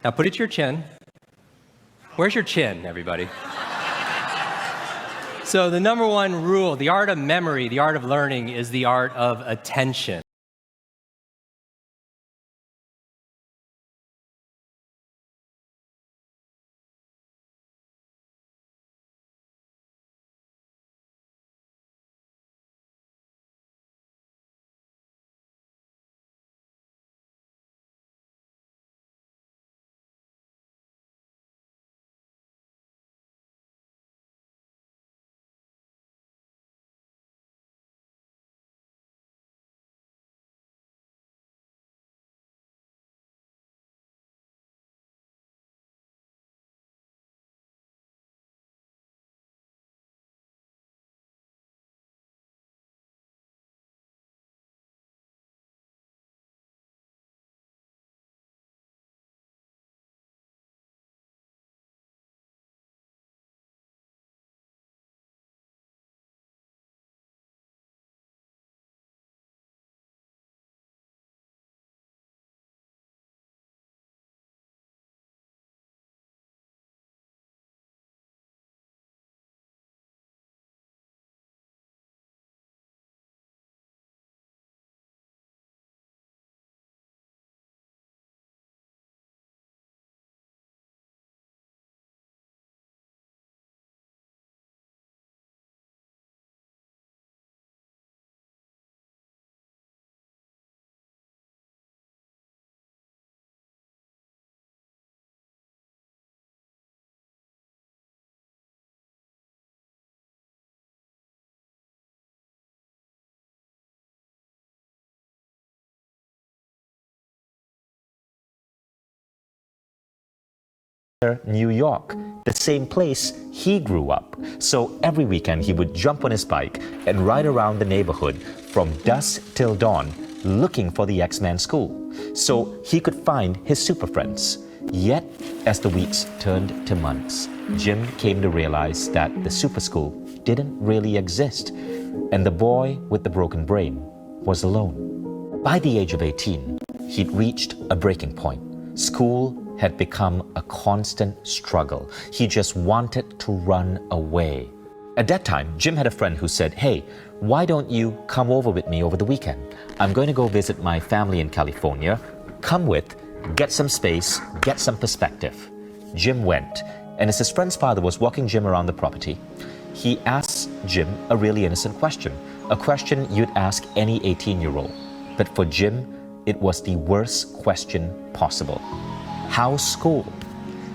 Now put it to your chin. Where's your chin, everybody? So the number one rule, the art of memory, the art of learning, is the art of attention. New York, the same place he grew up. So every weekend he would jump on his bike and ride around the neighborhood from dusk till dawn looking for the X-Men school so he could find his super friends. Yet, as the weeks turned to months, Jim came to realize that the super school didn't really exist and the boy with the broken brain was alone. By the age of 18, he'd reached a breaking point. School had become a constant struggle. He just wanted to run away. At that time, Jim had a friend who said, "Hey, why don't you come over with me over the weekend? I'm going to go visit my family in California. Come with, get some space, get some perspective." Jim went, and as his friend's father was walking Jim around the property, he asked Jim a really innocent question, a question you'd ask any 18-year-old. But for Jim, it was the worst question possible. How's school?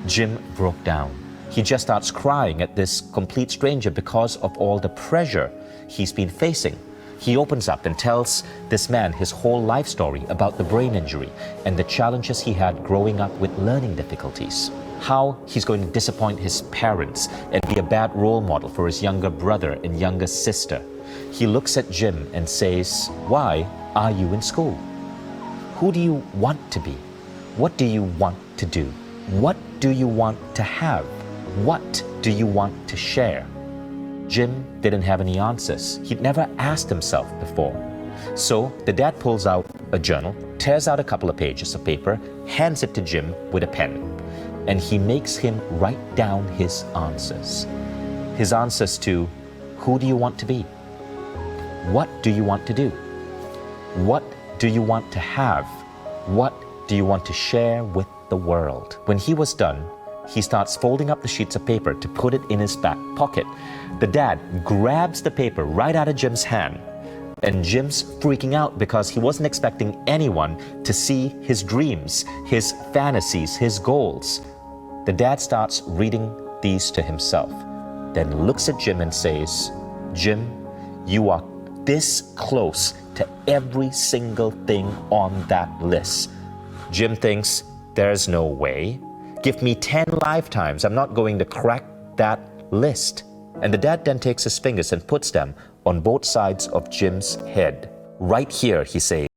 Jim broke down. He just starts crying at this complete stranger because of all the pressure he's been facing. He opens up and tells this man his whole life story about the brain injury and the challenges he had growing up with learning difficulties. How he's going to disappoint his parents and be a bad role model for his younger brother and younger sister. He looks at Jim and says, "Why are you in school? Who do you want to be? What do you want to do? What do you want to have? What do you want to share?" Jim didn't have any answers. He'd never asked himself before. So the dad pulls out a journal, tears out a couple of pages of paper, hands it to Jim with a pen, and he makes him write down his answers. His answers to who do you want to be? What do you want to do? What do you want to have? What do you want to share with the world? When he was done, he starts folding up the sheets of paper to put it in his back pocket. The dad grabs the paper right out of Jim's hand, and Jim's freaking out because he wasn't expecting anyone to see his dreams, his fantasies, his goals. The dad starts reading these to himself, then looks at Jim and says, "Jim, you are this close to every single thing on that list." Jim thinks, "There's no way. Give me 10 lifetimes. I'm not going to crack that list." And the dad then takes his fingers and puts them on both sides of Jim's head. "Right here," he says.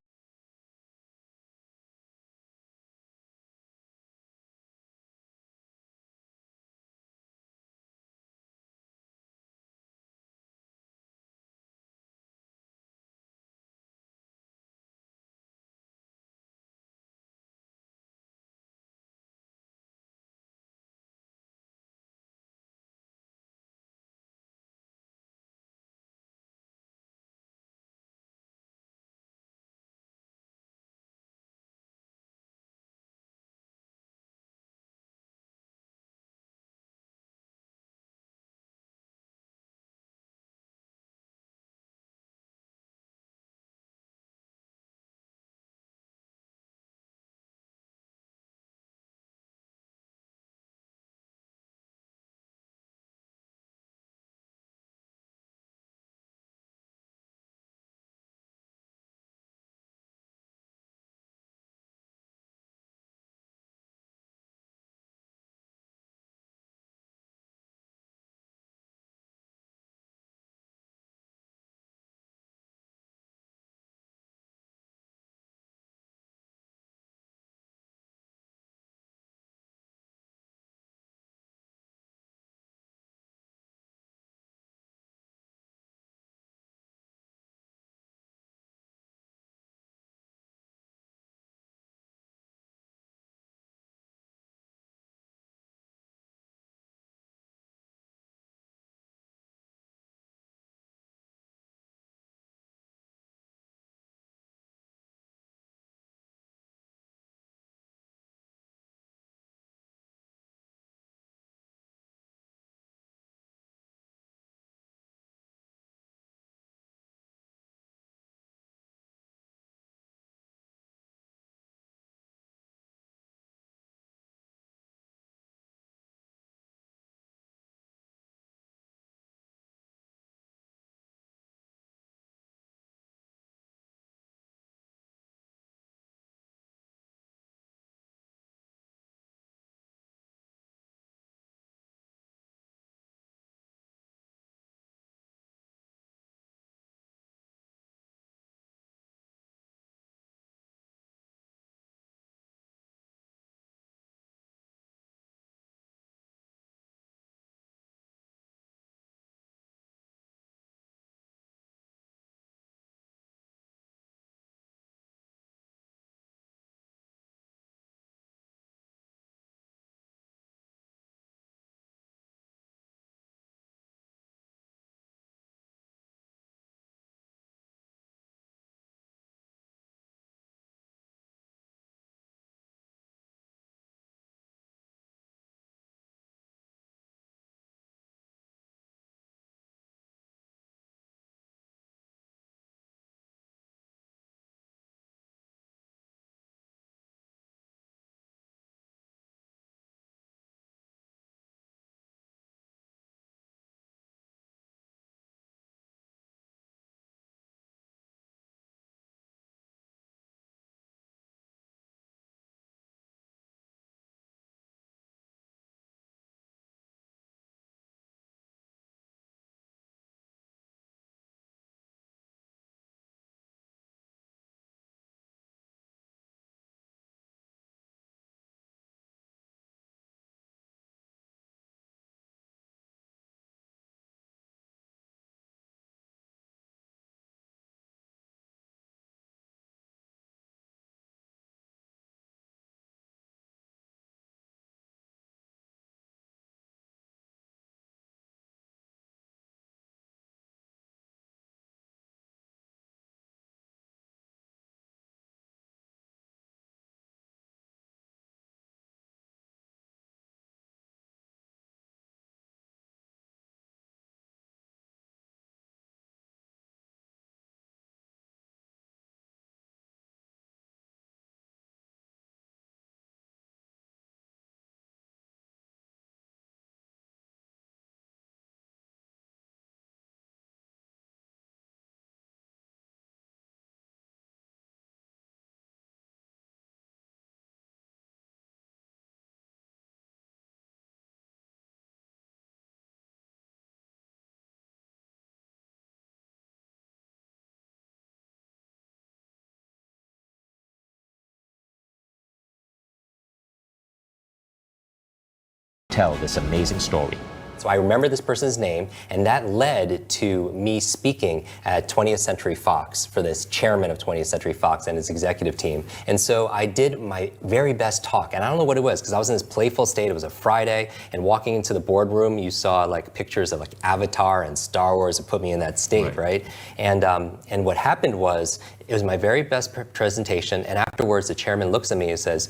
tell this amazing story. So I remember this person's name, and that led to me speaking at 20th Century Fox for this chairman of 20th Century Fox and his executive team. And so I did my very best talk, and I don't know what it was, because I was in this playful state. It was a Friday, and walking into the boardroom, you saw like pictures of like Avatar and Star Wars. It put me in that state, right? And what happened was, it was my very best presentation, and afterwards the chairman looks at me and says,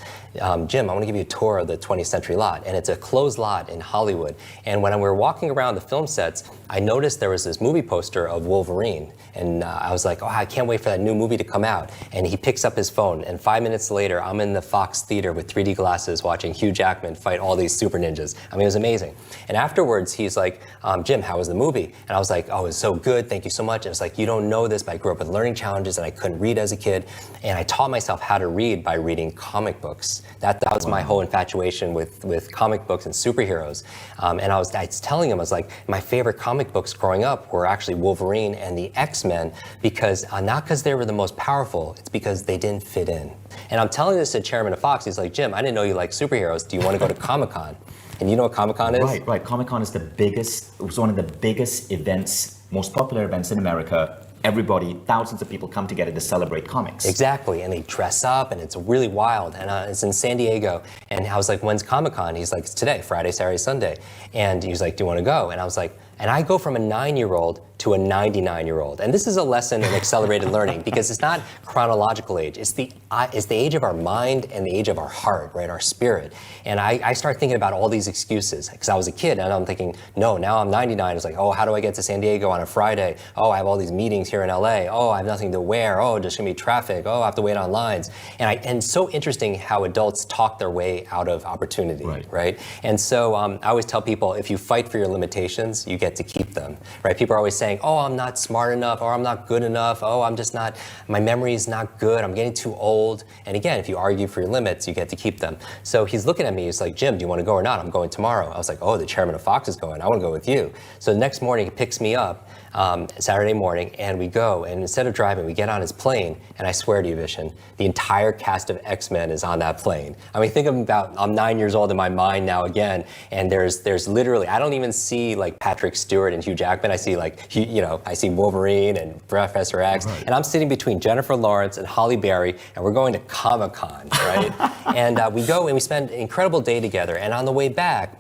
Jim, I want to give you a tour of the 20th Century lot, and it's a closed lot in Hollywood. And when we were walking around the film sets, I noticed there was this movie poster of Wolverine, and I was like, oh, I can't wait for that new movie to come out. And he picks up his phone, and 5 minutes later, I'm in the Fox Theater with 3D glasses watching Hugh Jackman fight all these super ninjas. I mean, it was amazing. And afterwards, he's like, Jim, how was the movie? And I was like, oh, it was so good, thank you so much. And it's like, you don't know this, but I grew up with learning challenges, and I couldn't read as a kid, and I taught myself how to read by reading comic books. That was my whole infatuation with comic books and superheroes. And I was telling him, I was like, my favorite comic books growing up were actually Wolverine and the X-Men, because not because they were the most powerful, it's because they didn't fit in. And I'm telling this to the chairman of Fox. He's like, Jim, I didn't know you like superheroes. Do you want to go to Comic-Con? And you know what Comic-Con is? Right. Comic-Con is it was one of the biggest events, most popular events in America. Everybody, thousands of people come together to celebrate comics. Exactly, and they dress up, and it's really wild, and it's in San Diego. And I was like, when's Comic-Con? He's like, it's today, Friday, Saturday, Sunday. And he was like, do you want to go? And I was like, and I go from a 9-year-old to a 99-year-old. And this is a lesson in accelerated learning, because it's not chronological age. It's the age of our mind and the age of our heart, right, our spirit. And I start thinking about all these excuses, because I was a kid, and I'm thinking, no, now I'm 99. It's like, oh, how do I get to San Diego on a Friday? Oh, I have all these meetings here in LA. Oh, I have nothing to wear. Oh, there's gonna be traffic. Oh, I have to wait on lines. And it's so interesting how adults talk their way out of opportunity, right? And so I always tell people, if you fight for your limitations, you get to keep them, right? People are always saying, oh, I'm not smart enough, or I'm not good enough, oh, I'm just not, my memory is not good, I'm getting too old. And again, if you argue for your limits, you get to keep them. So he's looking at me, he's like, Jim, do you want to go or not? I'm going tomorrow. I was like, oh, the chairman of Fox is going, I want to go with you. So the next morning, he picks me up, Saturday morning, and we go, and instead of driving, we get on his plane, and I swear to you, Vishen, the entire cast of X-Men is on that plane. I mean, think about, I'm 9 years old in my mind now again, and there's literally, I don't even see like Patrick Stewart and Hugh Jackman, I see like, I see Wolverine and Professor X, and I'm sitting between Jennifer Lawrence and Halle Berry, and we're going to Comic-Con, right? And we go and we spend an incredible day together, and on the way back,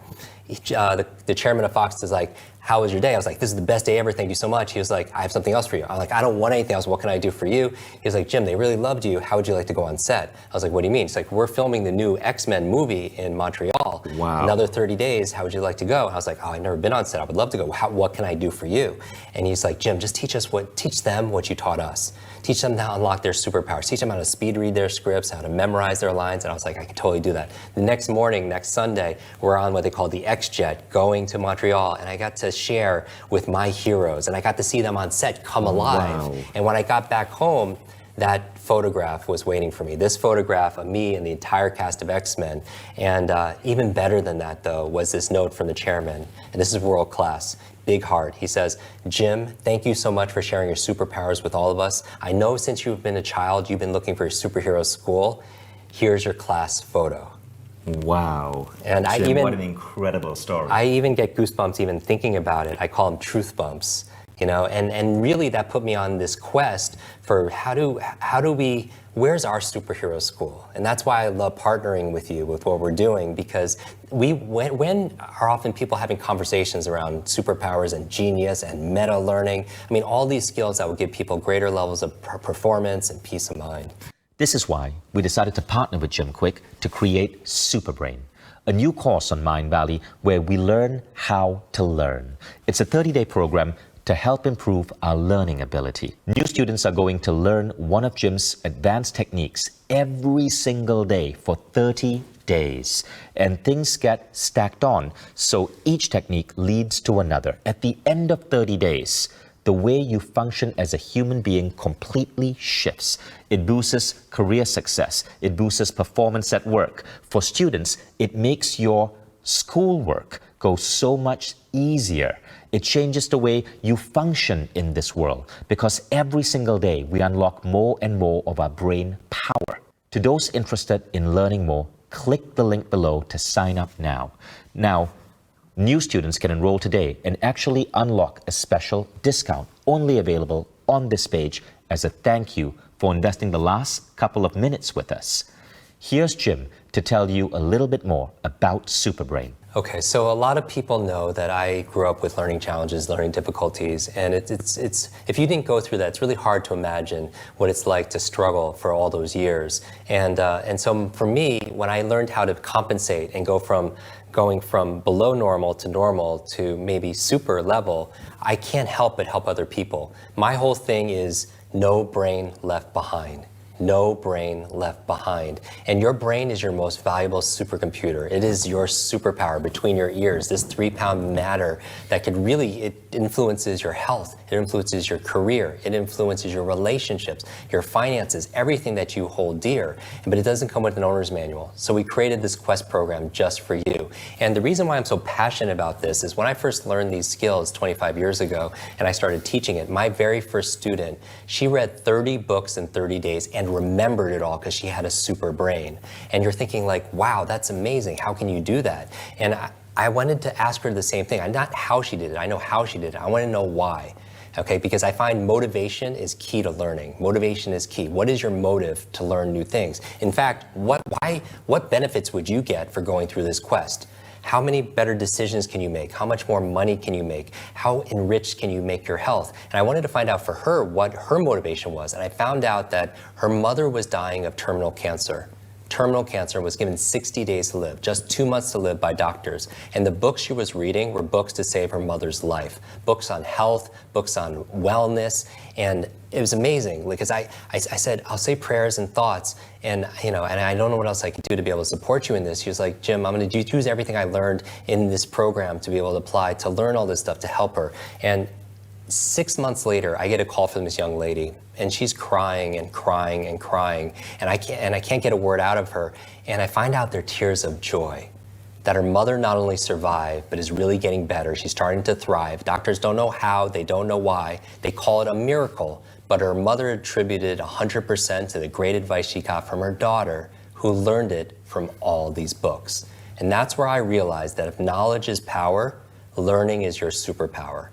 the chairman of Fox is like, how was your day? I was like, this is the best day ever, thank you so much. He was like, I have something else for you. I'm like, I don't want anything else, what can I do for you? He was like, Jim, they really loved you, how would you like to go on set? I was like, what do you mean? He's like, we're filming the new X-Men movie in Montreal. Wow. Another 30 days, how would you like to go? I was like, oh, I've never been on set, I would love to go. What can I do for you? And he's like, Jim, just teach them what you taught us. Teach them how to unlock their superpowers. Teach them how to speed read their scripts, how to memorize their lines. And I was like, I can totally do that. The next morning, next Sunday, we're on what they call the X-Jet going to Montreal. And I got to share with my heroes. And I got to see them on set come alive. Wow. And when I got back home, that photograph was waiting for me. This photograph of me and the entire cast of X-Men. And even better than that, though, was this note from the chairman. And this is world class. Big heart. He says, Jim, thank you so much for sharing your superpowers with all of us. I know since you've been a child, you've been looking for your superhero school. Here's your class photo. Wow. And Jim, what an incredible story. I even get goosebumps even thinking about it. I call them truth bumps. And really that put me on this quest for where's our superhero school? And that's why I love partnering with you with what we're doing, because when are often people having conversations around superpowers and genius and meta learning? I mean, all these skills that will give people greater levels of performance and peace of mind. This is why we decided to partner with Jim Quick to create Superbrain, a new course on Mind Valley where we learn how to learn. It's a 30-day program to help improve our learning ability. New students are going to learn one of Jim's advanced techniques every single day for 30 days. And things get stacked on, so each technique leads to another. At the end of 30 days, the way you function as a human being completely shifts. It boosts career success. It boosts performance at work. For students, it makes your schoolwork go so much easier. It changes the way you function in this world, because every single day we unlock more and more of our brain power. To those interested in learning more, Click the link below to sign up now. Now, new students can enroll today and actually unlock a special discount only available on this page as a thank you for investing the last couple of minutes with us. Here's Jim to tell you a little bit more about Superbrain. Okay, so a lot of people know that I grew up with learning challenges, learning difficulties, and it's if you didn't go through that, it's really hard to imagine what it's like to struggle for all those years. And so for me, when I learned how to compensate and going from below normal to maybe super level, I can't help but help other people. My whole thing is no brain left behind. No brain left behind. And your brain is your most valuable supercomputer. It is your superpower between your ears, this 3-pound matter that could really, it influences your health, it influences your career, it influences your relationships, your finances, everything that you hold dear. But it doesn't come with an owner's manual. So we created this Quest program just for you. And the reason why I'm so passionate about this is when I first learned these skills 25 years ago and I started teaching it, my very first student, she read 30 books in 30 days and remembered it all because she had a super brain. And you're thinking like, wow, that's amazing. How can you do that? And I wanted to ask her the same thing. Not how she did it. I know how she did it. I want to know why. Okay, because I find motivation is key to learning. Motivation is key. What is your motive to learn new things? In fact, what benefits would you get for going through this quest? How many better decisions can you make? How much more money can you make? How enriched can you make your health? And I wanted to find out for her what her motivation was. And I found out that her mother was dying of terminal cancer. Terminal cancer, was given 60 days to live, just 2 months to live by doctors. And the books she was reading were books to save her mother's life. Books on health, books on wellness, and it was amazing because I said, I'll say prayers and thoughts, and and I don't know what else I can do to be able to support you in this. She was like, Jim, I'm going to use everything I learned in this program to be able to apply, to learn all this stuff to help her. And 6 months later, I get a call from this young lady, and she's crying and crying and crying, and I can't get a word out of her. And I find out they're tears of joy, that her mother not only survived, but is really getting better. She's starting to thrive. Doctors don't know how, they don't know why. They call it a miracle, but her mother attributed 100% to the great advice she got from her daughter, who learned it from all these books. And that's where I realized that if knowledge is power, learning is your superpower.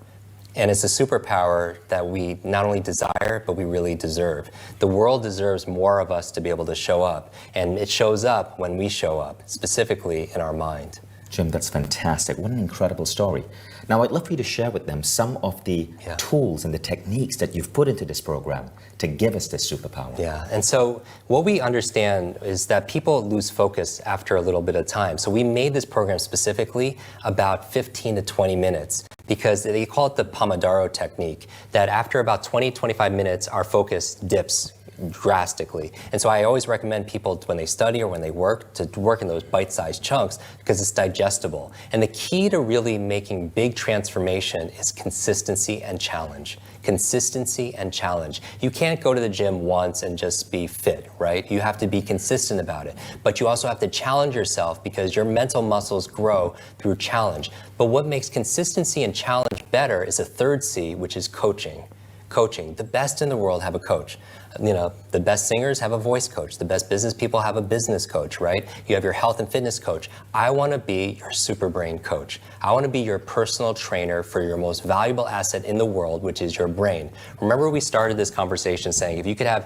And it's a superpower that we not only desire, but we really deserve. The world deserves more of us to be able to show up. And it shows up when we show up, specifically in our mind. Jim, that's fantastic. What an incredible story. Now, I'd love for you to share with them some of the tools and the techniques that you've put into this program to give us this superpower. Yeah, and so what we understand is that people lose focus after a little bit of time. So we made this program specifically about 15 to 20 minutes because they call it the Pomodoro technique, that after about 20, 25 minutes, our focus dips drastically. And so I always recommend people when they study or when they work to work in those bite-sized chunks because it's digestible. And the key to really making big transformation is consistency and challenge. Consistency and challenge. You can't go to the gym once and just be fit, right? You have to be consistent about it. But you also have to challenge yourself because your mental muscles grow through challenge. But what makes consistency and challenge better is a third C, which is coaching. Coaching. The best in the world have a coach. The best singers have a voice coach. The best business people have a business coach, right? You have your health and fitness coach. I want to be your super brain coach. I want to be your personal trainer for your most valuable asset in the world, which is your brain. Remember, we started this conversation saying if you could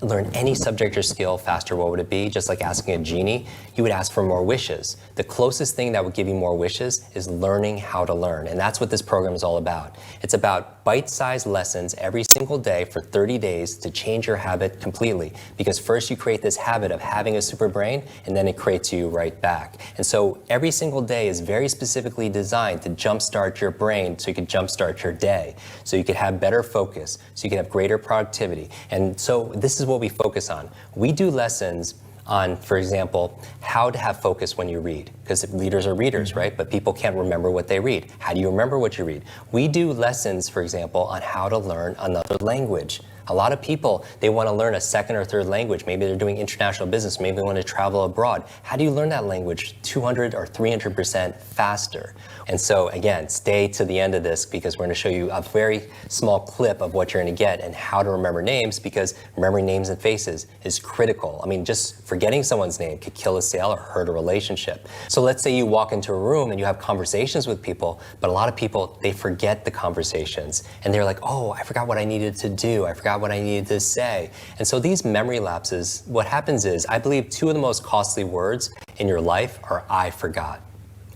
learn any subject or skill faster, what would it be? Just like asking a genie, you would ask for more wishes. The closest thing that would give you more wishes is learning how to learn. And that's what this program is all about. It's about bite-sized lessons every single day for 30 days to change your habit completely. Because first you create this habit of having a super brain, and then it creates you right back. And so every single day is very specifically designed to jumpstart your brain so you can jumpstart your day, so you can have better focus, so you can have greater productivity. And so this is what we focus on. We do lessons on, for example, how to have focus when you read, because leaders are readers, right? But people can't remember what they read. How do you remember what you read? We do lessons, for example, on how to learn another language. A lot of people, they want to learn a second or third language. Maybe they're doing international business. Maybe they want to travel abroad. How do you learn that language 200 or 300% faster? And so again, stay to the end of this because we're going to show you a very small clip of what you're going to get and how to remember names, because remembering names and faces is critical. I mean, just forgetting someone's name could kill a sale or hurt a relationship. So let's say you walk into a room and you have conversations with people, but a lot of people, they forget the conversations and they're like, oh, I forgot what I needed to do. I forgot what I needed to say. And so these memory lapses, what happens is, I believe two of the most costly words in your life are I forgot.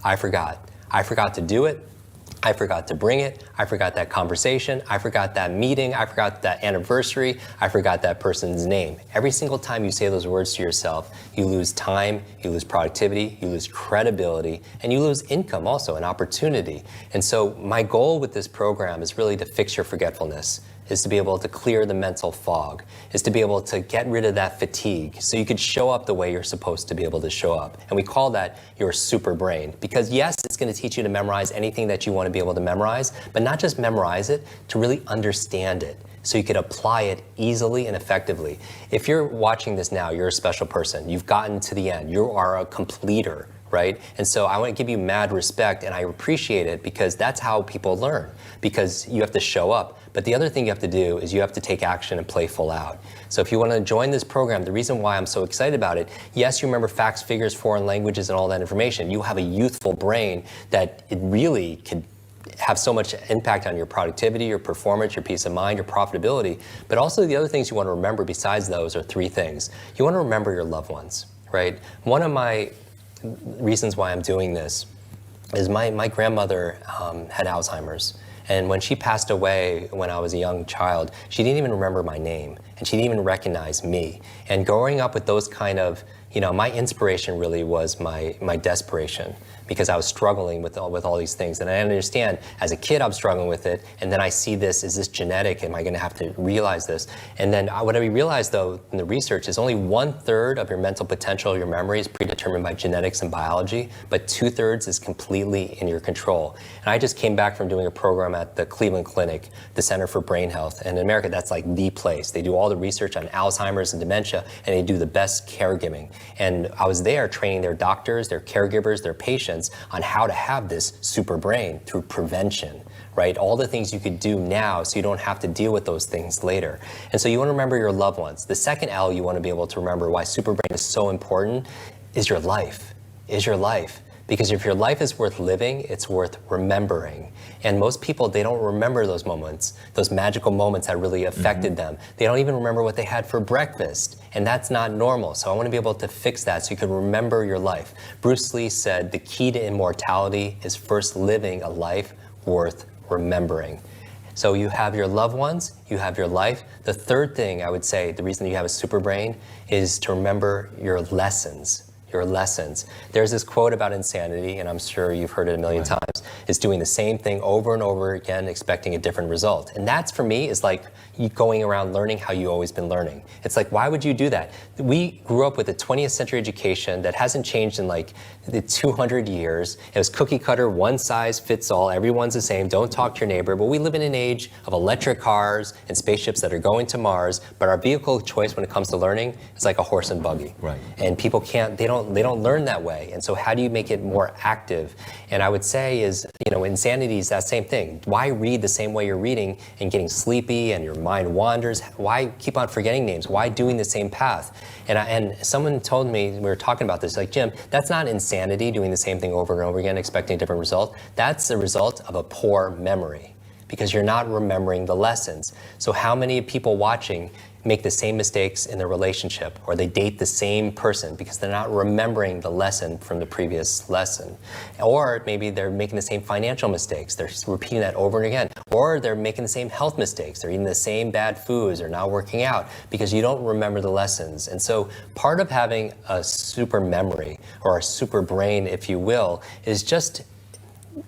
I forgot. I forgot to do it. I forgot to bring it. I forgot that conversation. I forgot that meeting. I forgot that anniversary. I forgot that person's name. Every single time you say those words to yourself, you lose time, you lose productivity, you lose credibility, and you lose income also, an opportunity. And so my goal with this program is really to fix your forgetfulness, is to be able to clear the mental fog, is to be able to get rid of that fatigue so you could show up the way you're supposed to be able to show up. And we call that your super brain, because yes, it's going to teach you to memorize anything that you want to be able to memorize, but not just memorize it, to really understand it so you could apply it easily and effectively. If you're watching this now, you're a special person. You've gotten to the end. You are a completer, right? And so I want to give you mad respect, and I appreciate it because that's how people learn, because you have to show up. But the other thing you have to do is you have to take action and play full out. So if you want to join this program, the reason why I'm so excited about it, yes, you remember facts, figures, foreign languages, and all that information. You have a youthful brain that it really can have so much impact on your productivity, your performance, your peace of mind, your profitability. But also the other things you want to remember besides those are three things. You want to remember your loved ones, right? One of my reasons why I'm doing this is my grandmother had Alzheimer's. And when she passed away when I was a young child, she didn't even remember my name, and she didn't even recognize me. And growing up with those kind of, my inspiration really was my desperation, because I was struggling with all these things. And I understand, as a kid, I'm struggling with it, and then I see this, is this genetic? Am I gonna have to realize this? And then what I realized, though, in the research is only 1/3 of your mental potential, your memory, is predetermined by genetics and biology, but 2/3 is completely in your control. And I just came back from doing a program at the Cleveland Clinic, the Center for Brain Health. And in America, that's like the place. They do all the research on Alzheimer's and dementia, and they do the best caregiving. And I was there training their doctors, their caregivers, their patients on how to have this super brain through prevention, right? All the things you could do now so you don't have to deal with those things later. And so you want to remember your loved ones. The second L you want to be able to remember why super brain is so important is your life, Because if your life is worth living, it's worth remembering. And most people, they don't remember those moments, those magical moments that really affected them. They don't even remember what they had for breakfast. And that's not normal. So I want to be able to fix that so you can remember your life. Bruce Lee said the key to immortality is first living a life worth remembering. So you have your loved ones, you have your life. The third thing I would say, the reason you have a super brain, is to remember your lessons. There's this quote about insanity, and I'm sure you've heard it a million times, is doing the same thing over and over again, expecting a different result. And that's, for me, is like you going around learning how you've always been learning. It's like, why would you do that? We grew up with a 20th century education that hasn't changed in like the 200 years. It was cookie cutter, one size fits all, everyone's the same, don't talk to your neighbor. But we live in an age of electric cars and spaceships that are going to Mars, but our vehicle of choice when it comes to learning is like a horse and buggy. Right. And people they don't learn that way. And so how do you make it more active? And I would say is, insanity is that same thing. Why read the same way you're reading and getting sleepy and your mind wanders? Why keep on forgetting names? Why doing the same path? And someone told me, we were talking about this, like, Jim, that's not insanity, doing the same thing over and over again, expecting a different result. That's the result of a poor memory, because you're not remembering the lessons. So how many people watching make the same mistakes in their relationship, or they date the same person because they're not remembering the lesson from the previous lesson? Or maybe they're making the same financial mistakes. They're repeating that over and again. Or they're making the same health mistakes. They're eating the same bad foods or not working out because you don't remember the lessons. And so part of having a super memory, or a super brain, if you will, is just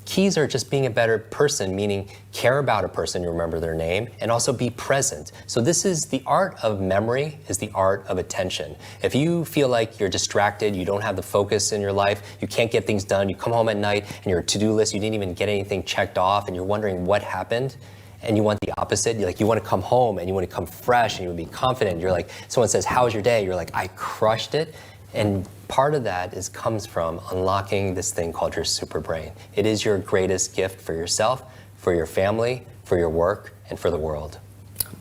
keys are just being a better person, meaning care about a person, you remember their name, and also be present. So this is the art of memory, is the art of attention. If you feel like you're distracted, you don't have the focus in your life, you can't get things done, you come home at night and your to-do list, you didn't even get anything checked off and you're wondering what happened, and you want the opposite. You want to come home and you want to come fresh and you want to be confident. You're like, someone says, how was your day? You're like, I crushed it. And part of that comes from unlocking this thing called your super brain. It is your greatest gift for yourself, for your family, for your work, and for the world.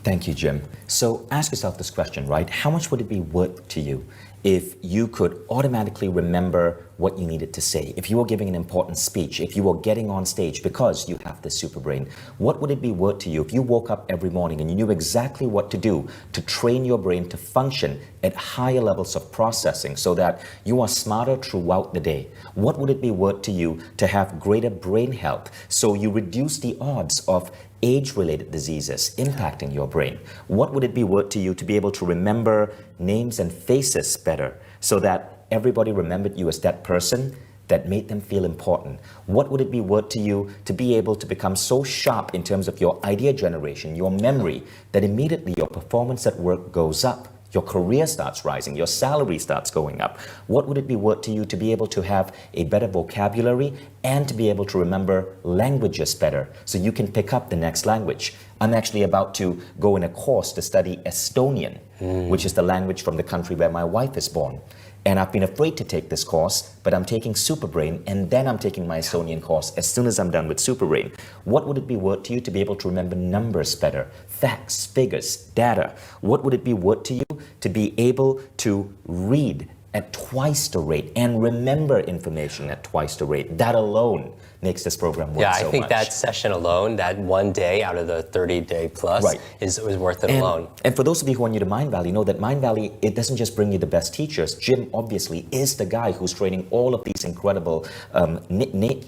Thank you, Jim. So ask yourself this question, right? How much would it be worth to you if you could automatically remember what you needed to say? If you were giving an important speech, if you were getting on stage because you have this super brain, what would it be worth to you if you woke up every morning and you knew exactly what to do to train your brain to function at higher levels of processing so that you are smarter throughout the day? What would it be worth to you to have greater brain health so you reduce the odds of age-related diseases impacting your brain? What would it be worth to you to be able to remember names and faces better so that everybody remembered you as that person that made them feel important? What would it be worth to you to be able to become so sharp in terms of your idea generation, your memory, that immediately your performance at work goes up? Your career starts rising, your salary starts going up. What would it be worth to you to be able to have a better vocabulary and to be able to remember languages better so you can pick up the next language? I'm actually about to go in a course to study Estonian, which is the language from the country where my wife is born. And I've been afraid to take this course, but I'm taking Superbrain and then I'm taking my Estonian course as soon as I'm done with Superbrain. What would it be worth to you to be able to remember numbers better? Facts, figures, data. What would it be worth to you to be able to read at twice the rate and remember information at twice the rate? That alone makes this program worth so much. Yeah, I think that session alone, that one day out of the 30-day plus, is worth it alone. And for those of you who are new to Mind Valley, know that Mind Valley, it doesn't just bring you the best teachers. Jim obviously is the guy who's training all of these incredible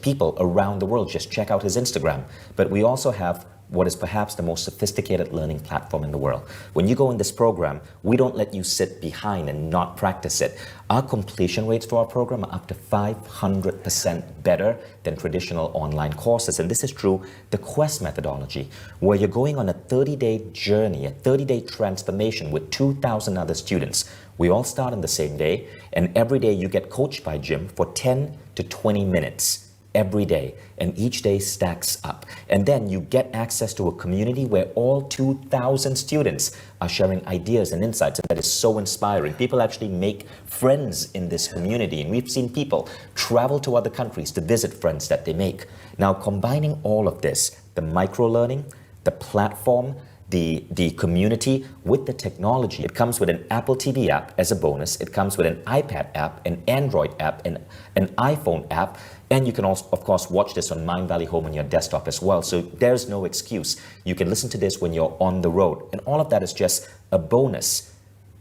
people around the world. Just check out his Instagram. But we also have what is perhaps the most sophisticated learning platform in the world. When you go in this program, we don't let you sit behind and not practice it. Our completion rates for our program are up to 500% better than traditional online courses. And this is through the Quest methodology, where you're going on a 30-day journey, a 30-day transformation with 2,000 other students. We all start on the same day, and every day you get coached by Jim for 10 to 20 minutes. Every day, and each day stacks up. And then you get access to a community where all 2,000 students are sharing ideas and insights, and that is so inspiring. People actually make friends in this community, and we've seen people travel to other countries to visit friends that they make. Now, combining all of this, the micro-learning, the platform, the community with the technology. It comes with an Apple TV app as a bonus. It comes with an iPad app, an Android app, and an iPhone app. And you can also, of course, watch this on Mind Valley Home on your desktop as well. So there's no excuse. You can listen to this when you're on the road. And all of that is just a bonus.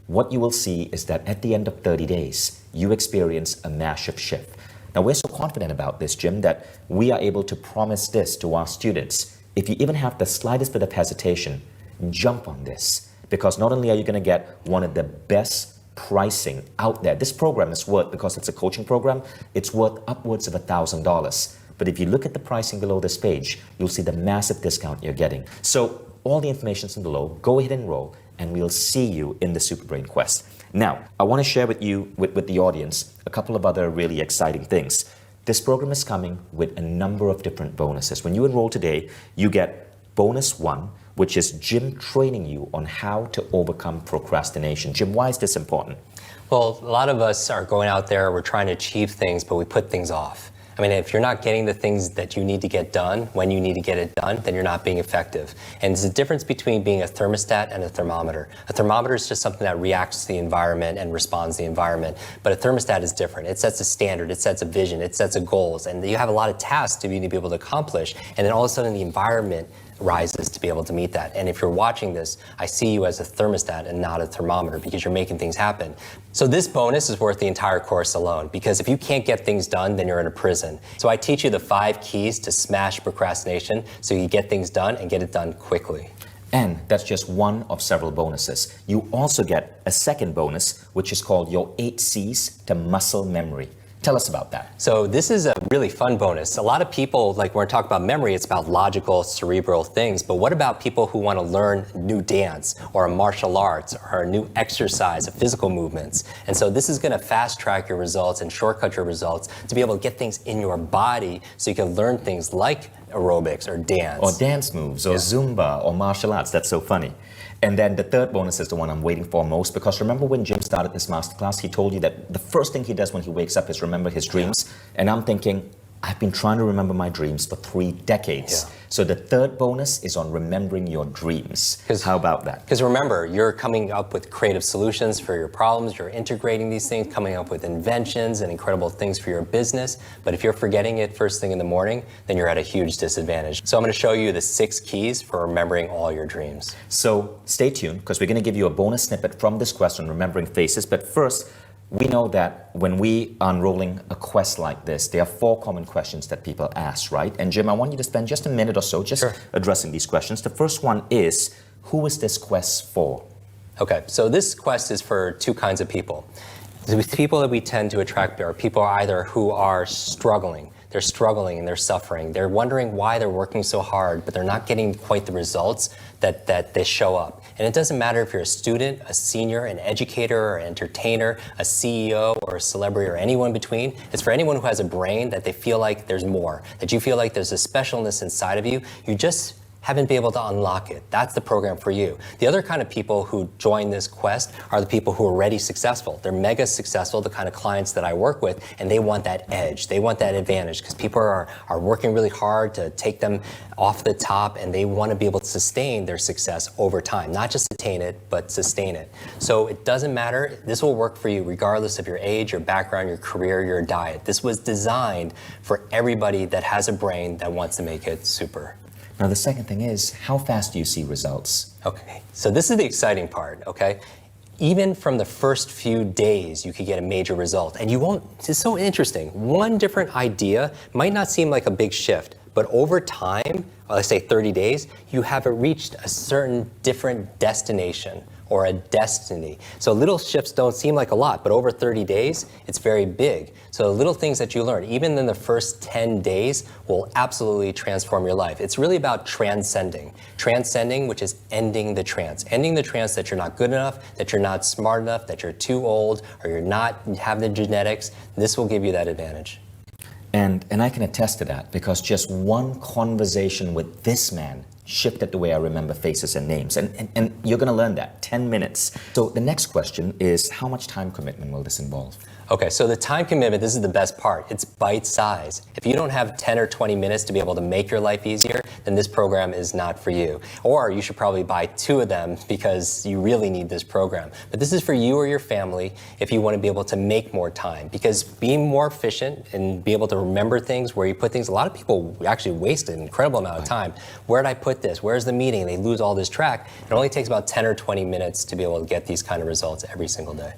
What you will see is that at the end of 30 days, you experience a massive shift. Now, we're so confident about this, Jim, that we are able to promise this to our students. If you even have the slightest bit of hesitation, jump on this, because not only are you going to get one of the best pricing out there. This program is worth, because it's a coaching program, it's worth upwards of $1,000. But if you look at the pricing below this page, you'll see the massive discount you're getting. So all the information's in below. Go ahead and enroll, and we'll see you in the Superbrain Quest. Now, I want to share with you, with the audience, a couple of other really exciting things. This program is coming with a number of different bonuses. When you enroll today, you get bonus 1, which is Jim training you on how to overcome procrastination. Jim, why is this important? Well, a lot of us are going out there, we're trying to achieve things, but we put things off. I mean, if you're not getting the things that you need to get done when you need to get it done, then you're not being effective. And there's a difference between being a thermostat and a thermometer. A thermometer is just something that reacts to the environment and responds to the environment. But a thermostat is different. It sets a standard, it sets a vision, it sets a goals, and you have a lot of tasks to be able to accomplish. And then all of a sudden the environment rises to be able to meet that. And if you're watching this, I see you as a thermostat and not a thermometer, because you're making things happen. So this bonus is worth the entire course alone, because if you can't get things done, then you're in a prison. So I teach you the 5 keys to smash procrastination so you get things done and get it done quickly. And that's just one of several bonuses. You also get a second bonus, which is called your 8 C's to muscle memory. Tell us about that. So this is a really fun bonus. A lot of people, like when we talk about memory, it's about logical, cerebral things. But what about people who want to learn new dance or a martial arts or a new exercise of physical movements? And so this is going to fast track your results and shortcut your results to be able to get things in your body so you can learn things like aerobics or dance. Or dance moves, or Zumba, or martial arts. That's so funny. And then the third bonus is the one I'm waiting for most, because remember when Jim started this masterclass, he told you that the first thing he does when he wakes up is remember his dreams. And I'm thinking, I've been trying to remember my dreams for 3 decades. So the third bonus is on remembering your dreams. How about that? Because remember, you're coming up with creative solutions for your problems, you're integrating these things, coming up with inventions and incredible things for your business. But if you're forgetting it first thing in the morning, then you're at a huge disadvantage. So I'm going to show you the 6 keys for remembering all your dreams. So stay tuned, because we're going to give you a bonus snippet from this question, remembering faces. But first, we know that when we are unrolling a quest like this, there are 4 common questions that people ask, right? And Jim, I want you to spend just a minute or so just addressing these questions. The first one is, who is this quest for? Okay, so this quest is for 2 kinds of people. The people that we tend to attract are people either who are struggling. They're struggling and they're suffering. They're wondering why they're working so hard, but they're not getting quite the results that they show up. And it doesn't matter if you're a student, a senior, an educator, or an entertainer, a CEO, or a celebrity, or anyone in between. It's for anyone who has a brain that they feel like there's more, that you feel like there's a specialness inside of you. You just haven't been able to unlock it. That's the program for you. The other kind of people who join this quest are the people who are already successful. They're mega successful, the kind of clients that I work with, and they want that edge. They want that advantage because people are working really hard to take them off the top, and they want to be able to sustain their success over time. Not just attain it, but sustain it. So it doesn't matter. This will work for you regardless of your age, your background, your career, your diet. This was designed for everybody that has a brain that wants to make it super. Now, the second thing is, how fast do you see results? Okay, so this is the exciting part, okay? Even from the first few days, you could get a major result. And you won't, it's so interesting. One different idea might not seem like a big shift, but over time, let's say 30 days, you have reached a certain different destination or a destiny. So little shifts don't seem like a lot, but over 30 days, it's very big. So the little things that you learn, even in the first 10 days, will absolutely transform your life. It's really about transcending. Transcending, which is ending the trance. Ending the trance that you're not good enough, that you're not smart enough, that you're too old, or you have the genetics. This will give you that advantage. And I can attest to that, because just one conversation with this man shifted the way I remember faces and names. And you're going to learn that, 10 minutes. So the next question is, how much time commitment will this involve? Okay, so the time commitment, this is the best part. It's bite size. If you don't have 10 or 20 minutes to be able to make your life easier, then this program is not for you. Or you should probably buy 2 of them because you really need this program. But this is for you or your family if you want to be able to make more time. Because being more efficient and be able to remember things, where you put things, a lot of people actually waste an incredible amount of time. Where did I put this? Where's the meeting? They lose all this track. It only takes about 10 or 20 minutes to be able to get these kind of results every single day.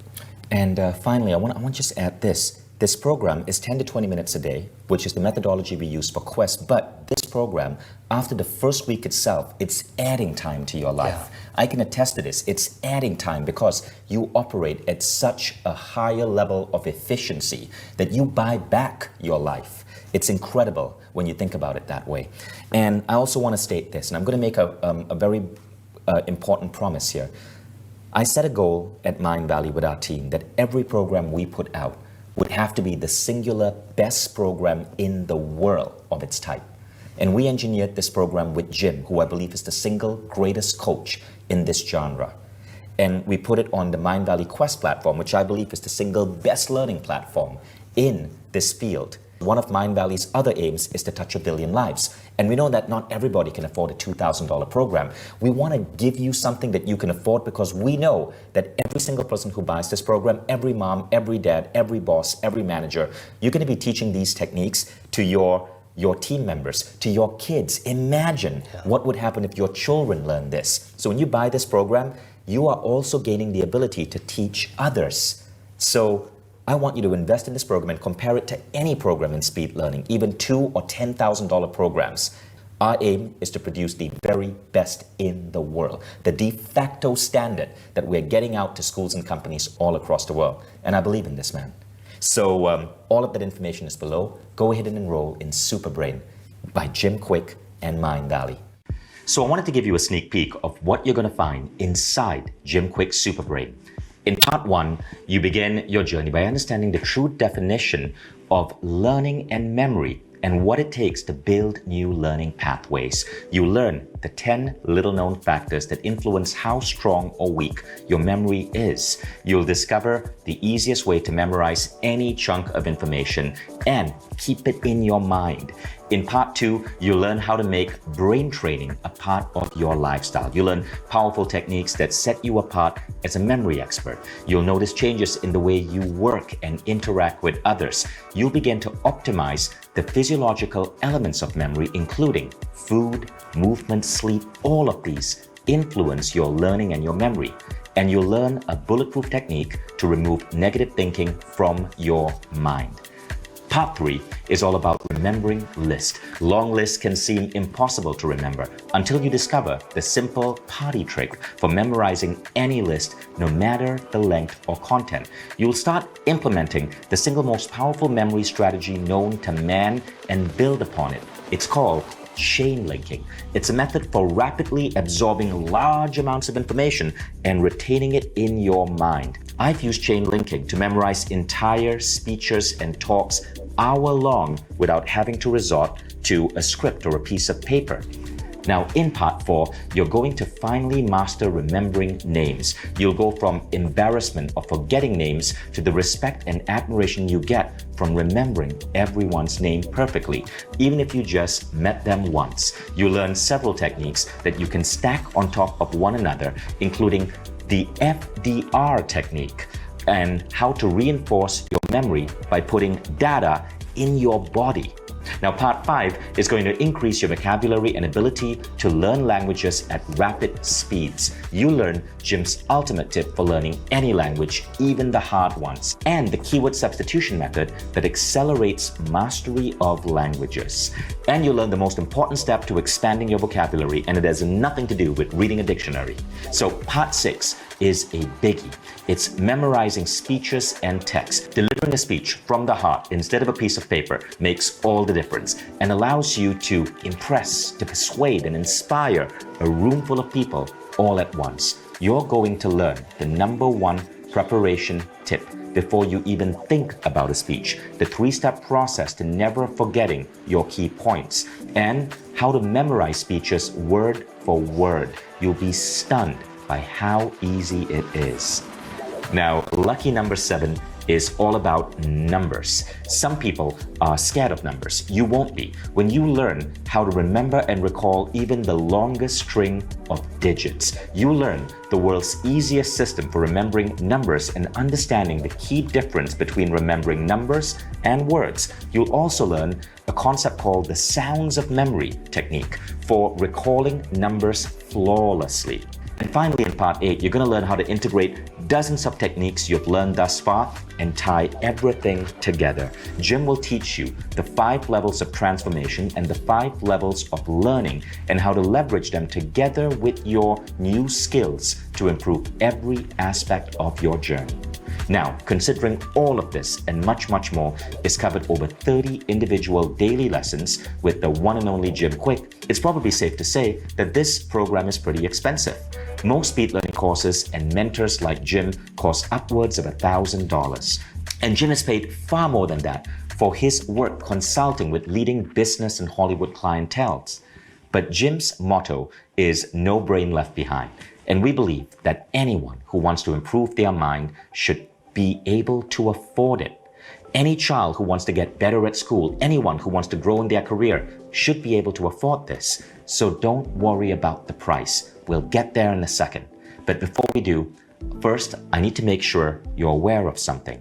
And finally, I want to just add this. This program is 10 to 20 minutes a day, which is the methodology we use for Quest. But this program, after the first week itself, it's adding time to your life. I can attest to this. It's adding time because you operate at such a higher level of efficiency that you buy back your life. It's incredible when you think about it that way. And I also want to state this, and I'm going to make a very important promise here. I set a goal at Mind Valley with our team that every program we put out would have to be the singular best program in the world of its type. And we engineered this program with Jim, who I believe is the single greatest coach in this genre. And we put it on the Mind Valley Quest platform, which I believe is the single best learning platform in this field. One of Mind Valley's other aims is to touch 1 billion lives. And we know that not everybody can afford a $2,000 program. We want to give you something that you can afford because we know that every single person who buys this program, every mom, every dad, every boss, every manager, you're going to be teaching these techniques to your team members, to your kids. Imagine what would happen if your children learn this. So when you buy this program, you are also gaining the ability to teach others. So I want you to invest in this program and compare it to any program in speed learning, even $2,000 or $10,000 programs. Our aim is to produce the very best in the world, the de facto standard that we're getting out to schools and companies all across the world. And I believe in this, man. So all of that information is below. Go ahead and enroll in Superbrain by Jim Kwik and Mind Valley. So I wanted to give you a sneak peek of what you're going to find inside Jim Kwik's Superbrain. In part 1, you begin your journey by understanding the true definition of learning and memory and what it takes to build new learning pathways. You learn the 10 little-known factors that influence how strong or weak your memory is. You'll discover the easiest way to memorize any chunk of information and keep it in your mind. In part 2, you'll learn how to make brain training a part of your lifestyle. You'll learn powerful techniques that set you apart as a memory expert. You'll notice changes in the way you work and interact with others. You'll begin to optimize the physiological elements of memory, including food, movement, sleep. All of these influence your learning and your memory. And you'll learn a bulletproof technique to remove negative thinking from your mind. Part 3 is all about remembering lists. Long lists can seem impossible to remember until you discover the simple party trick for memorizing any list, no matter the length or content. You'll start implementing the single most powerful memory strategy known to man and build upon it. It's called chain linking. It's a method for rapidly absorbing large amounts of information and retaining it in your mind. I've used chain linking to memorize entire speeches and talks hour-long without having to resort to a script or a piece of paper. Now, in part 4, you're going to finally master remembering names. You'll go from embarrassment of forgetting names to the respect and admiration you get from remembering everyone's name perfectly, even if you just met them once. You'll learn several techniques that you can stack on top of one another, including the FDR technique, and how to reinforce your memory by putting data in your body. Now, part 5 is going to increase your vocabulary and ability to learn languages at rapid speeds. You learn Jim's ultimate tip for learning any language, even the hard ones, and the keyword substitution method that accelerates mastery of languages. And you'll learn the most important step to expanding your vocabulary, and it has nothing to do with reading a dictionary. So part 6 is a biggie. It's memorizing speeches and text. Delivering a speech from the heart instead of a piece of paper makes all the difference and allows you to impress, to persuade and inspire a room full of people all at once. You're going to learn the #1 preparation tip before you even think about a speech, the 3-step process to never forgetting your key points, and how to memorize speeches word for word. You'll be stunned by how easy it is. Now, lucky number 7 is all about numbers. Some people are scared of numbers. You won't be. When you learn how to remember and recall even the longest string of digits, you learn the world's easiest system for remembering numbers and understanding the key difference between remembering numbers and words. You'll also learn a concept called the sounds of memory technique for recalling numbers flawlessly. And finally, in part 8, you're going to learn how to integrate dozens of techniques you've learned thus far and tie everything together. Jim will teach you the 5 levels of transformation and the 5 levels of learning and how to leverage them together with your new skills to improve every aspect of your journey. Now, considering all of this and much, much more is covered over 30 individual daily lessons with the one and only Jim Quick, it's probably safe to say that this program is pretty expensive. Most speed learning courses and mentors like Jim cost upwards of $1,000. And Jim has paid far more than that for his work consulting with leading business and Hollywood clienteles. But Jim's motto is no brain left behind. And we believe that anyone who wants to improve their mind should be able to afford it. Any child who wants to get better at school, anyone who wants to grow in their career should be able to afford this. So don't worry about the price. We'll get there in a second. But before we do, first, I need to make sure you're aware of something.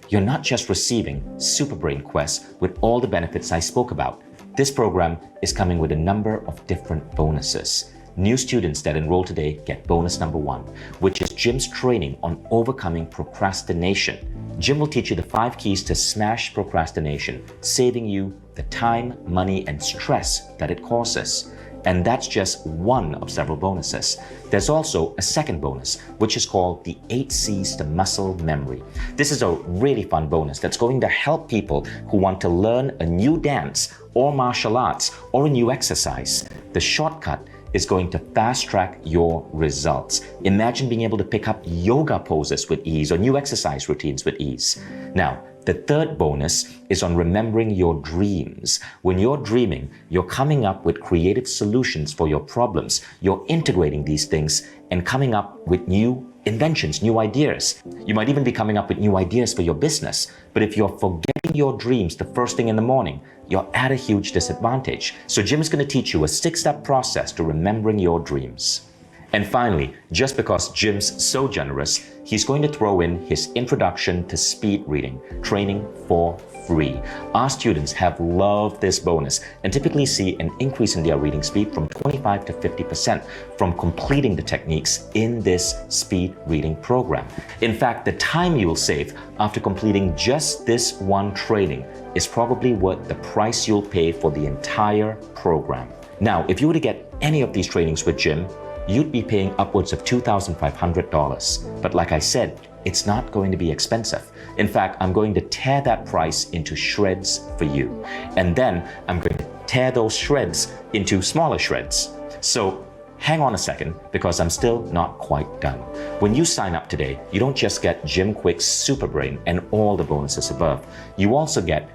You're not just receiving Super Brain Quest with all the benefits I spoke about. This program is coming with a number of different bonuses. New students that enroll today get bonus number 1, which is Jim's training on overcoming procrastination. Jim will teach you the 5 keys to smash procrastination, saving you the time, money, and stress that it causes. And that's just one of several bonuses. There's also a second bonus, which is called the 8 C's to Muscle Memory. This is a really fun bonus that's going to help people who want to learn a new dance or martial arts or a new exercise. The shortcut is going to fast track your results. Imagine being able to pick up yoga poses with ease or new exercise routines with ease. Now, the third bonus is on remembering your dreams. When you're dreaming, you're coming up with creative solutions for your problems. You're integrating these things and coming up with new inventions, new ideas. You might even be coming up with new ideas for your business. But if you're forgetting your dreams the first thing in the morning, you're at a huge disadvantage. So Jim is going to teach you a 6-step process to remembering your dreams. And finally, just because Jim's so generous, he's going to throw in his introduction to speed reading training for free. Our students have loved this bonus and typically see an increase in their reading speed from 25 to 50% from completing the techniques in this speed reading program. In fact, the time you will save after completing just this one training is probably worth the price you'll pay for the entire program. Now, if you were to get any of these trainings with Jim, you'd be paying upwards of $2,500. But like I said, it's not going to be expensive. In fact, I'm going to tear that price into shreds for you. And then I'm going to tear those shreds into smaller shreds. So hang on a second, because I'm still not quite done. When you sign up today, you don't just get Jim Kwik's Superbrain and all the bonuses above. You also get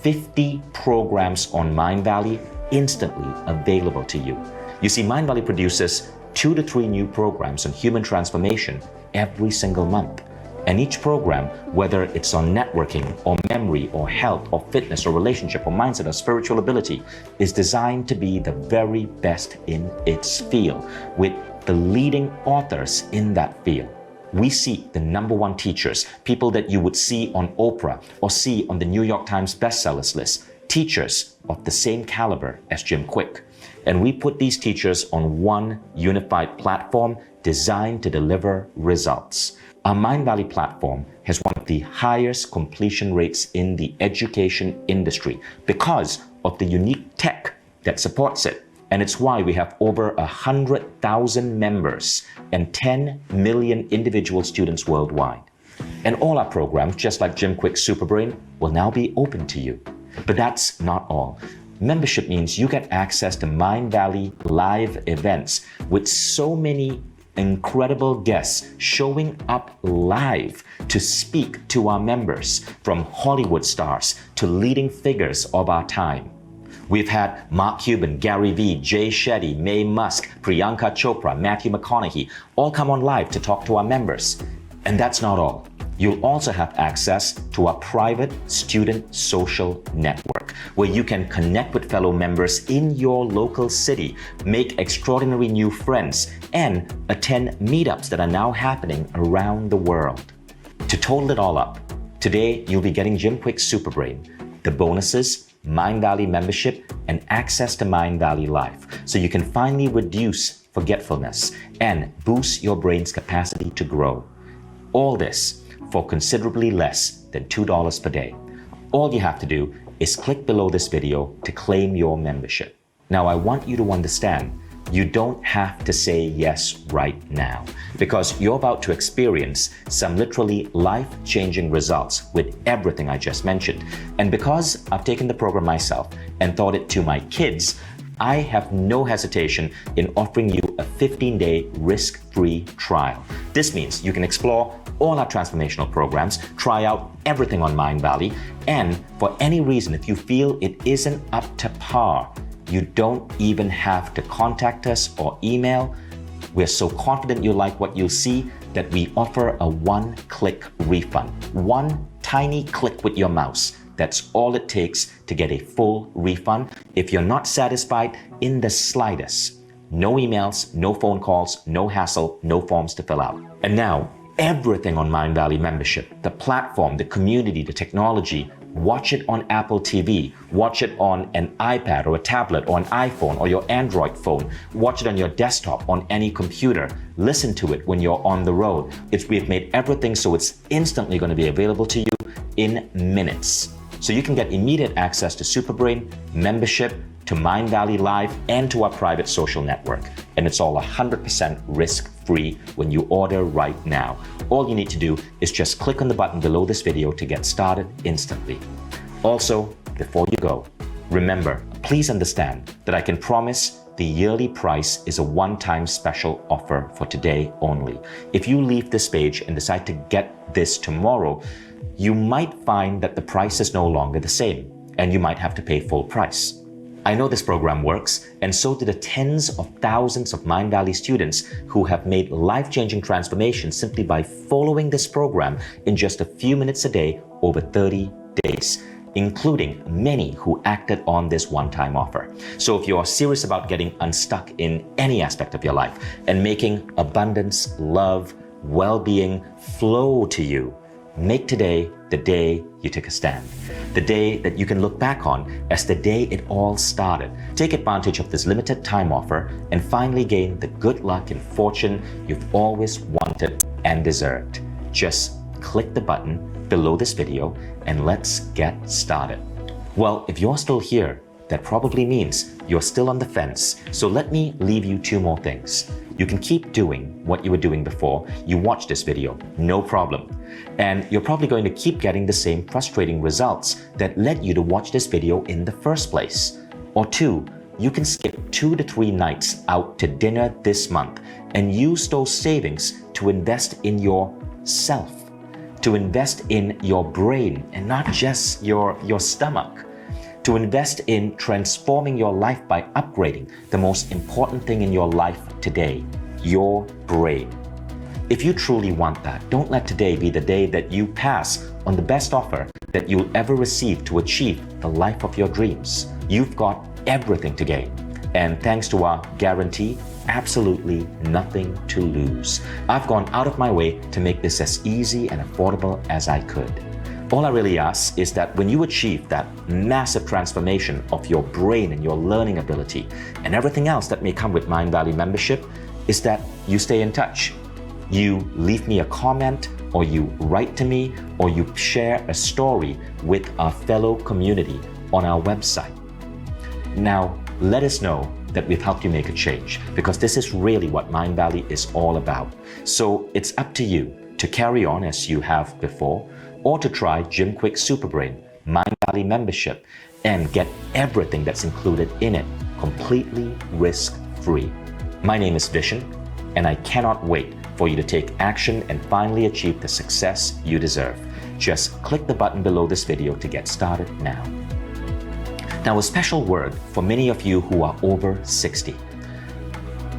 50 programs on Mindvalley instantly available to you. You see, Mindvalley produces 2 to 3 new programs on human transformation every single month. And each program, whether it's on networking or memory or health or fitness or relationship or mindset or spiritual ability, is designed to be the very best in its field with the leading authors in that field. We seek the #1 teachers, people that you would see on Oprah or see on the New York Times bestsellers list, teachers of the same caliber as Jim Kwik. And we put these teachers on one unified platform designed to deliver results. Our Mindvalley platform has one of the highest completion rates in the education industry because of the unique tech that supports it. And it's why we have over 100,000 members and 10 million individual students worldwide. And all our programs, just like Jim Kwik's Superbrain, will now be open to you. But that's not all. Membership means you get access to Mindvalley live events with so many incredible guests showing up live to speak to our members, from Hollywood stars to leading figures of our time. We've had Mark Cuban, Gary Vee, Jay Shetty, Mae Musk, Priyanka Chopra, Matthew McConaughey all come on live to talk to our members. And that's not all. You'll also have access to our private student social network, where you can connect with fellow members in your local city, make extraordinary new friends, and attend meetups that are now happening around the world. To total it all up, today you'll be getting Jim Kwik's Superbrain, the bonuses, Mindvalley membership, and access to Mindvalley Life, so you can finally reduce forgetfulness and boost your brain's capacity to grow. All this for considerably less than $2 per day. All you have to do is click below this video to claim your membership. Now, I want you to understand, you don't have to say yes right now, because you're about to experience some literally life-changing results with everything I just mentioned. And because I've taken the program myself and taught it to my kids, I have no hesitation in offering you a 15-day risk-free trial. This means you can explore all our transformational programs, try out everything on Mindvalley, and for any reason, if you feel it isn't up to par, you don't even have to contact us or email. We're so confident you like what you'll see that we offer a one-click refund. One tiny click with your mouse. That's all it takes to get a full refund if you're not satisfied in the slightest. No emails, no phone calls, no hassle, no forms to fill out. And now, everything on Mindvalley membership, the platform, the community, the technology, watch it on Apple TV, watch it on an iPad or a tablet or an iPhone or your Android phone, watch it on your desktop, on any computer, listen to it when you're on the road. We've made everything so it's instantly going to be available to you in minutes. So you can get immediate access to Superbrain, membership, to Mindvalley Live, and to our private social network. And it's all 100% risk-free when you order right now. All you need to do is just click on the button below this video to get started instantly. Also, before you go, remember, please understand that I can promise the yearly price is a one-time special offer for today only. If you leave this page and decide to get this tomorrow, you might find that the price is no longer the same, and you might have to pay full price. I know this program works, and so do the tens of thousands of Mindvalley students who have made life-changing transformations simply by following this program in just a few minutes a day over 30 days, including many who acted on this one-time offer. So if you are serious about getting unstuck in any aspect of your life and making abundance, love, well-being flow to you, make today the day you took a stand, the day that you can look back on as the day it all started. Take advantage of this limited time offer and finally gain the good luck and fortune you've always wanted and deserved. Just click the button below this video and let's get started. Well, if you're still here, that probably means you're still on the fence. So let me leave you two more things. You can keep doing what you were doing before you watched this video, no problem. And you're probably going to keep getting the same frustrating results that led you to watch this video in the first place. Or two, you can skip 2 to 3 nights out to dinner this month and use those savings to invest in yourself, to invest in your brain and not just your stomach, to invest in transforming your life by upgrading the most important thing in your life today, your brain. If you truly want that, don't let today be the day that you pass on the best offer that you'll ever receive to achieve the life of your dreams. You've got everything to gain. And thanks to our guarantee, absolutely nothing to lose. I've gone out of my way to make this as easy and affordable as I could. All I really ask is that when you achieve that massive transformation of your brain and your learning ability and everything else that may come with Mindvalley membership, is that you stay in touch. You leave me a comment, or you write to me, or you share a story with our fellow community on our website. Now, let us know that we've helped you make a change, because this is really what Mindvalley is all about. So it's up to you to carry on as you have before, or to try Jim Quick Superbrain Mindvalley membership and get everything that's included in it completely risk-free. My name is Vishen, and I cannot wait for you to take action and finally achieve the success you deserve. Just click the button below this video to get started now. Now, a special word for many of you who are over 60.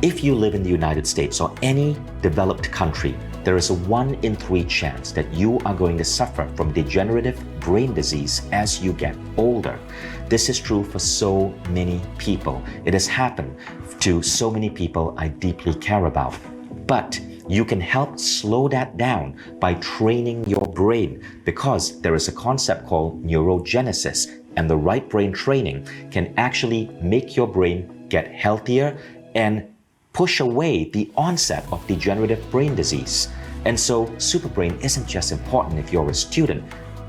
If you live in the United States or any developed country, there is a 1 in 3 chance that you are going to suffer from degenerative brain disease as you get older. This is true for so many people. It has happened to so many people I deeply care about. But you can help slow that down by training your brain, because there is a concept called neurogenesis, and the right brain training can actually make your brain get healthier and push away the onset of degenerative brain disease. And so Superbrain isn't just important if you're a student.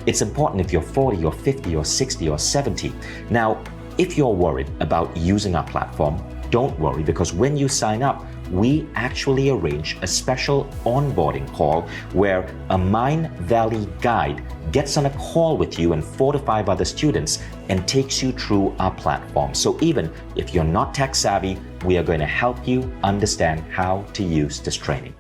It's important if you're 40 or 50 or 60 or 70. Now, if you're worried about using our platform, don't worry, because when you sign up, we actually arrange a special onboarding call where a Mindvalley guide gets on a call with you and 4 to 5 other students and takes you through our platform. So even if you're not tech savvy, we are going to help you understand how to use this training.